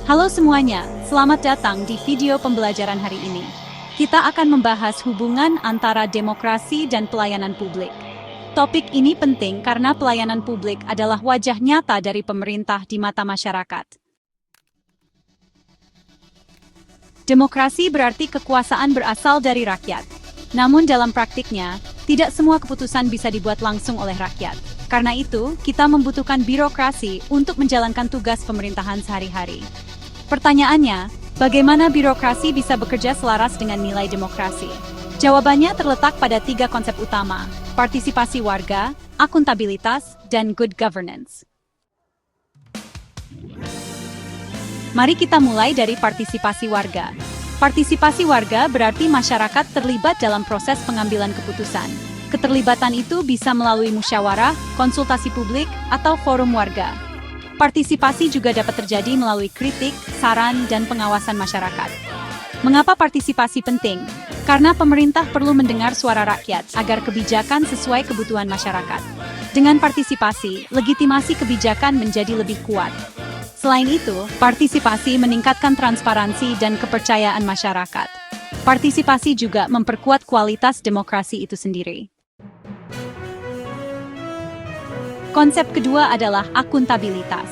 Halo semuanya, selamat datang di video pembelajaran hari ini. Kita akan membahas hubungan antara demokrasi dan pelayanan publik. Topik ini penting karena pelayanan publik adalah wajah nyata dari pemerintah di mata masyarakat. Demokrasi berarti kekuasaan berasal dari rakyat. Namun dalam praktiknya, tidak semua keputusan bisa dibuat langsung oleh rakyat. Karena itu, kita membutuhkan birokrasi untuk menjalankan tugas pemerintahan sehari-hari. Pertanyaannya, bagaimana birokrasi bisa bekerja selaras dengan nilai demokrasi? Jawabannya terletak pada 3 konsep utama: partisipasi warga, akuntabilitas, dan good governance. Mari kita mulai dari partisipasi warga. Partisipasi warga berarti masyarakat terlibat dalam proses pengambilan keputusan. Keterlibatan itu bisa melalui musyawarah, konsultasi publik, atau forum warga. Partisipasi juga dapat terjadi melalui kritik, saran, dan pengawasan masyarakat. Mengapa partisipasi penting? Karena pemerintah perlu mendengar suara rakyat agar kebijakan sesuai kebutuhan masyarakat. Dengan partisipasi, legitimasi kebijakan menjadi lebih kuat. Selain itu, partisipasi meningkatkan transparansi dan kepercayaan masyarakat. Partisipasi juga memperkuat kualitas demokrasi itu sendiri. Konsep kedua adalah akuntabilitas.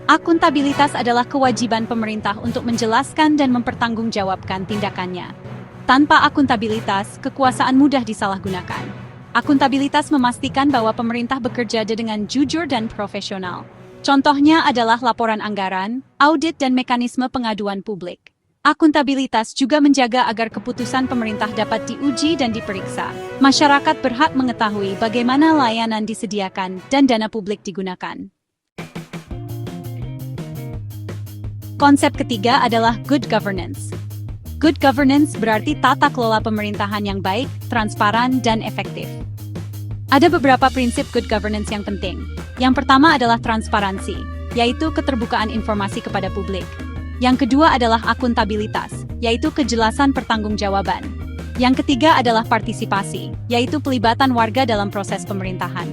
Akuntabilitas adalah kewajiban pemerintah untuk menjelaskan dan mempertanggungjawabkan tindakannya. Tanpa akuntabilitas, kekuasaan mudah disalahgunakan. Akuntabilitas memastikan bahwa pemerintah bekerja dengan jujur dan profesional. Contohnya adalah laporan anggaran, audit, dan mekanisme pengaduan publik. Akuntabilitas juga menjaga agar keputusan pemerintah dapat diuji dan diperiksa. Masyarakat berhak mengetahui bagaimana layanan disediakan dan dana publik digunakan. Konsep ketiga adalah good governance. Good governance berarti tata kelola pemerintahan yang baik, transparan, dan efektif. Ada beberapa prinsip good governance yang penting. Yang pertama adalah transparansi, yaitu keterbukaan informasi kepada publik. Yang kedua adalah akuntabilitas, yaitu kejelasan pertanggungjawaban. Yang ketiga adalah partisipasi, yaitu pelibatan warga dalam proses pemerintahan.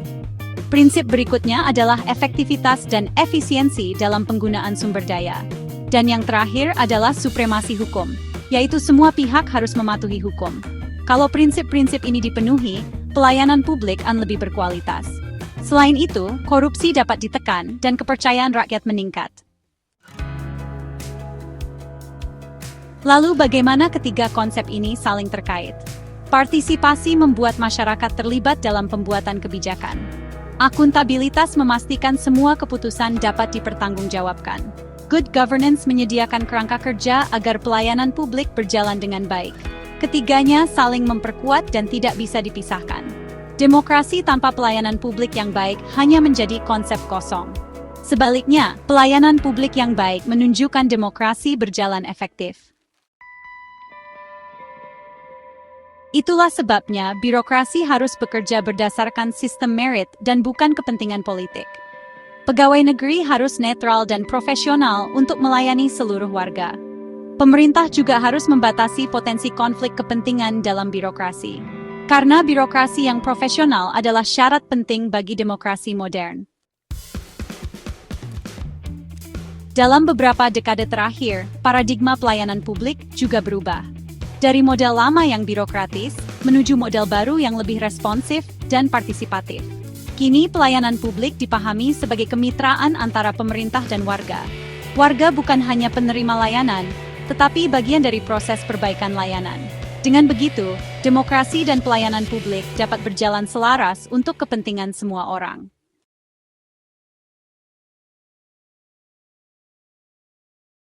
Prinsip berikutnya adalah efektivitas dan efisiensi dalam penggunaan sumber daya. Dan yang terakhir adalah supremasi hukum, yaitu semua pihak harus mematuhi hukum. Kalau prinsip-prinsip ini dipenuhi, pelayanan publik akan lebih berkualitas. Selain itu, korupsi dapat ditekan dan kepercayaan rakyat meningkat. Lalu bagaimana ketiga konsep ini saling terkait? Partisipasi membuat masyarakat terlibat dalam pembuatan kebijakan. Akuntabilitas memastikan semua keputusan dapat dipertanggungjawabkan. Good governance menyediakan kerangka kerja agar pelayanan publik berjalan dengan baik. Ketiganya saling memperkuat dan tidak bisa dipisahkan. Demokrasi tanpa pelayanan publik yang baik hanya menjadi konsep kosong. Sebaliknya, pelayanan publik yang baik menunjukkan demokrasi berjalan efektif. Itulah sebabnya birokrasi harus bekerja berdasarkan sistem merit dan bukan kepentingan politik. Pegawai negeri harus netral dan profesional untuk melayani seluruh warga. Pemerintah juga harus membatasi potensi konflik kepentingan dalam birokrasi. Karena birokrasi yang profesional adalah syarat penting bagi demokrasi modern. Dalam beberapa dekade terakhir, paradigma pelayanan publik juga berubah. Dari model lama yang birokratis, menuju model baru yang lebih responsif dan partisipatif. Kini pelayanan publik dipahami sebagai kemitraan antara pemerintah dan warga. Warga bukan hanya penerima layanan, tetapi bagian dari proses perbaikan layanan. Dengan begitu, demokrasi dan pelayanan publik dapat berjalan selaras untuk kepentingan semua orang.